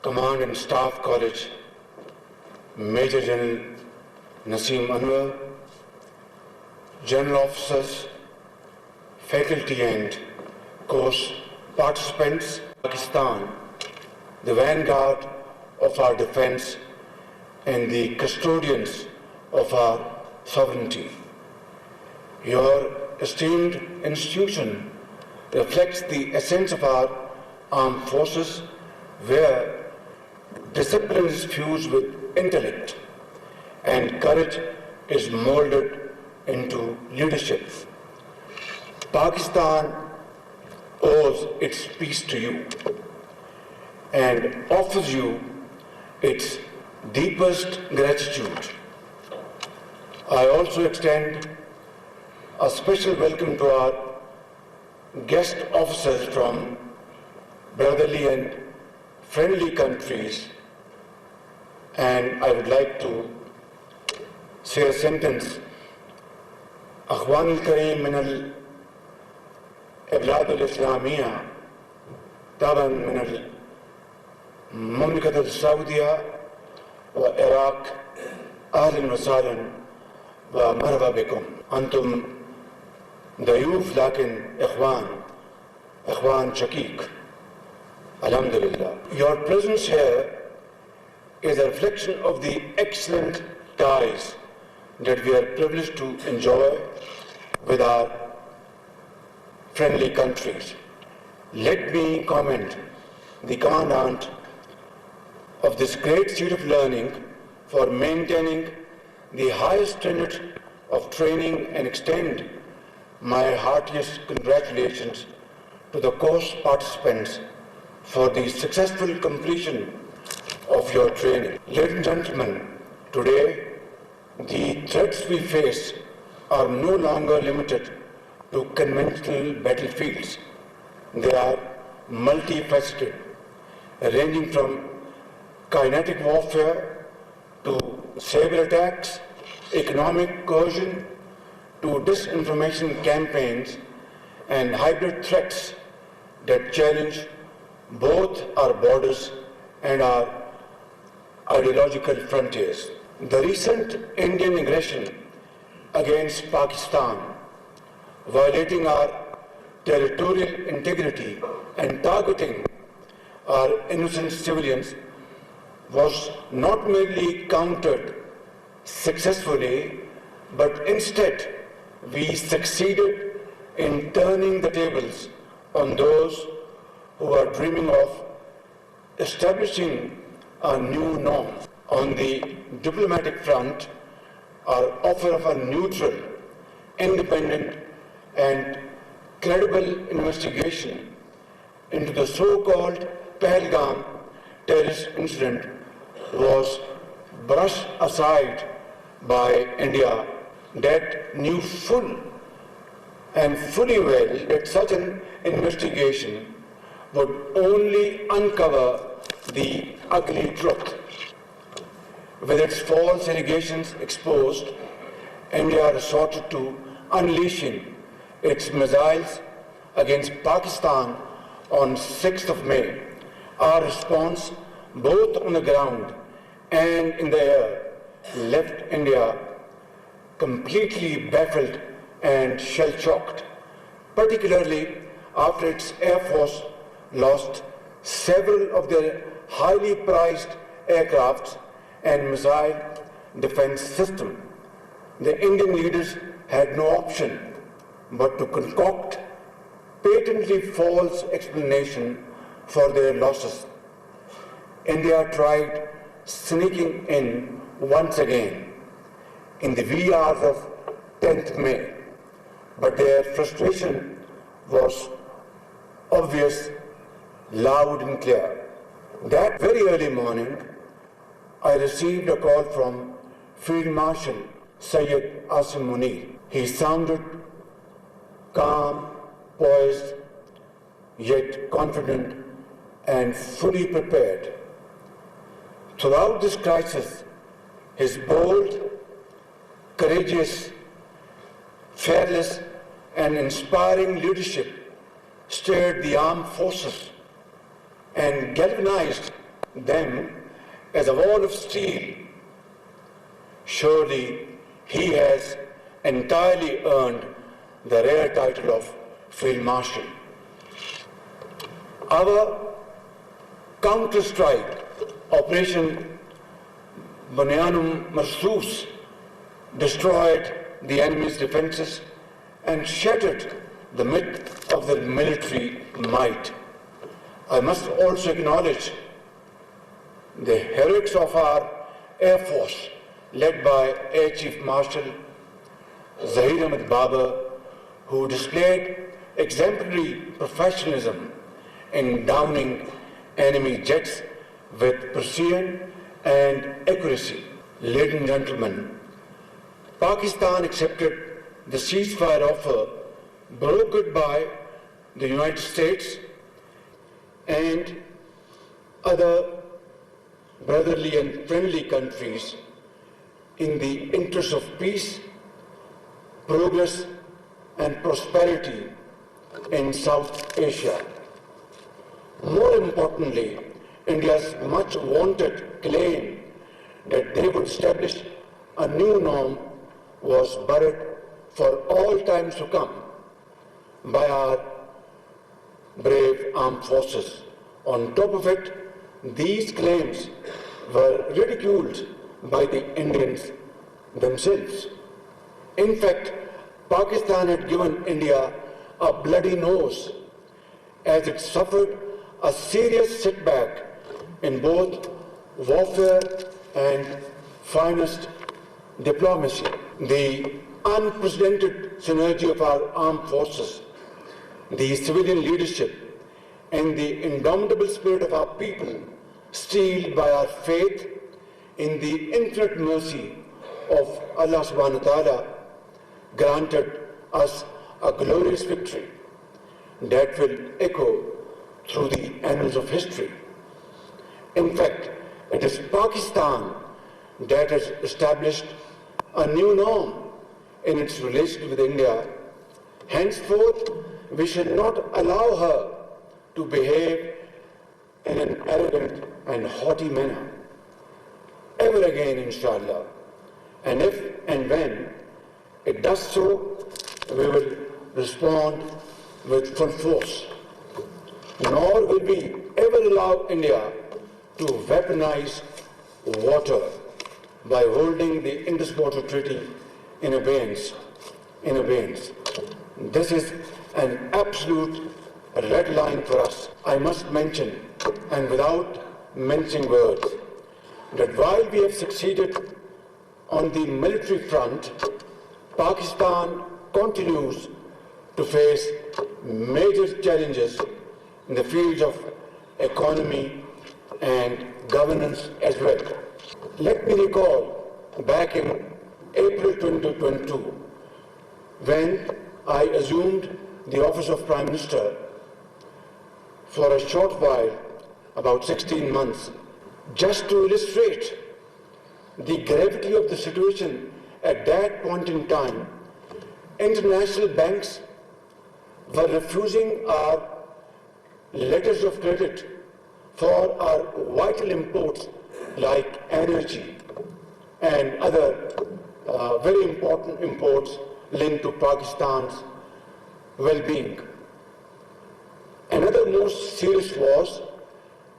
Command and Staff College, Major General Naseem Anwar, General Officers, faculty and course participants, Pakistan, the vanguard of our defense and the custodians of our sovereignty. Your esteemed institution reflects the essence of our armed forces, where discipline is fused with intellect and courage is molded into leadership. Pakistan owes its peace to you and offers you its deepest gratitude. I also extend a special welcome to our guest officers from brotherly and friendly countries, and I would like to say a sentence. Akhwan al-Kareem min al-Iblad al-Islamiyya taban min al-Mamlakat al-Saudiya wa Iraq ahlan wa sahlan wa marhaba bikum. Antum ضيوف لكن إخوان شقيق. Alhamdulillah. Your presence here is a reflection of the excellent ties that we are privileged to enjoy with our friendly countries. Let me commend the Commandant of this great seat of learning for maintaining the highest standard of training and extend my heartiest congratulations to the course participants for the successful completion of your training. Ladies and gentlemen, today the threats we face are no longer limited to conventional battlefields. They are multifaceted, ranging from kinetic warfare to cyber attacks, economic coercion, to disinformation campaigns and hybrid threats that challenge both our borders and our ideological frontiers. The recent Indian aggression against Pakistan, violating our territorial integrity and targeting our innocent civilians, was not merely countered successfully, but instead we succeeded in turning the tables on those who are dreaming of establishing a new norm. On the diplomatic front, our offer of a neutral, independent, and credible investigation into the so-called Pahalgam terrorist incident was brushed aside by India, that knew fully well that such an investigation would only uncover the ugly truth. With its false allegations exposed, India resorted to unleashing its missiles against Pakistan on 6th of May. Our response, both on the ground and in the air, left India completely baffled and shell-shocked, particularly after its Air Force lost several of their highly prized aircrafts and missile defense system. The Indian leaders had no option but to concoct patently false explanation for their losses. India tried sneaking in once again in the wee hours of 10th May, but their frustration was obvious, loud and clear. That very early morning, I received a call from Field Marshal Syed Asim Munir. He sounded calm, poised, yet confident and fully prepared. Throughout this crisis, his bold, courageous, fearless, and inspiring leadership stirred the armed forces and galvanized them as a wall of steel, surely he has entirely earned the rare title of Field Marshal. Our counter-strike Operation Bunyanum Marsus destroyed the enemy's defenses and shattered the myth of the military might. I must also acknowledge the heroics of our Air Force, led by Air Chief Marshal Zahir Ahmed Babar, who displayed exemplary professionalism in downing enemy jets with precision and accuracy. Ladies and gentlemen, Pakistan accepted the ceasefire offer brokered by the United States and other brotherly and friendly countries in the interest of peace, progress and prosperity in South Asia. More importantly, India's much vaunted claim that they would establish a new norm was buried for all times to come by our brave armed forces. On top of it, these claims were ridiculed by the Indians themselves. In fact, Pakistan had given India a bloody nose as it suffered a serious setback in both warfare and finest diplomacy. The unprecedented synergy of our armed forces, the civilian leadership, and the indomitable spirit of our people, steeled by our faith in the infinite mercy of Allah subhanahu wa ta'ala, granted us a glorious victory that will echo through the annals of history. In fact, it is Pakistan that has established a new norm in its relation with India. Henceforth, we should not allow her to behave in an arrogant and haughty manner ever again, inshallah. And if and when it does so, we will respond with full force. Nor will we ever allow India to weaponize water by holding the Indus Water Treaty in abeyance. This is an absolute red line for us. I must mention, and without mincing words, that while we have succeeded on the military front, Pakistan continues to face major challenges in the fields of economy and governance as well. Let me recall back in April 2022, when I assumed the office of Prime Minister for a short while, about 16 months, just to illustrate the gravity of the situation at that point in time. International banks were refusing our letters of credit for our vital imports like energy and other very important imports linked to Pakistan's well-being. Another most serious was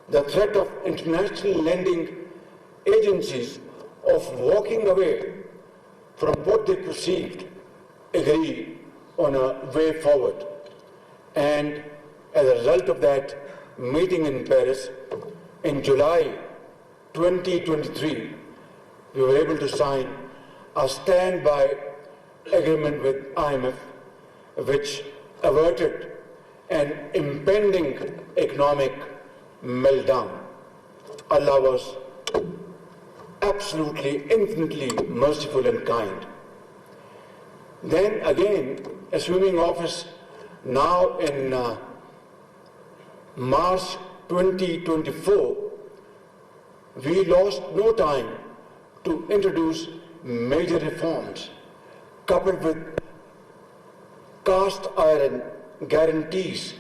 the threat of international lending agencies of walking away from what they perceived agree on a way forward. And as a result of that meeting in Paris, in July 2023, we were able to sign a standby agreement with IMF, which averted an impending economic meltdown. Allah was absolutely, infinitely merciful and kind. Then again, assuming office now in March 2024, we lost no time to introduce major reforms, coupled with cast iron guarantees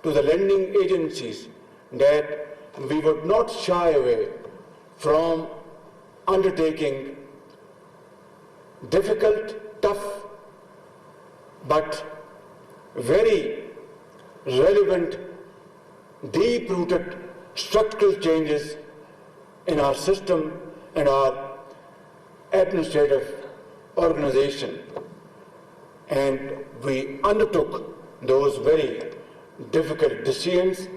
to the lending agencies that we would not shy away from undertaking difficult, tough, but very relevant, deep-rooted structural changes in our system and our administrative organization. And we undertook those very difficult decisions,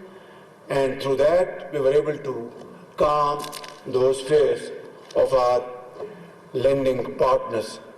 and through that we were able to calm those fears of our lending partners.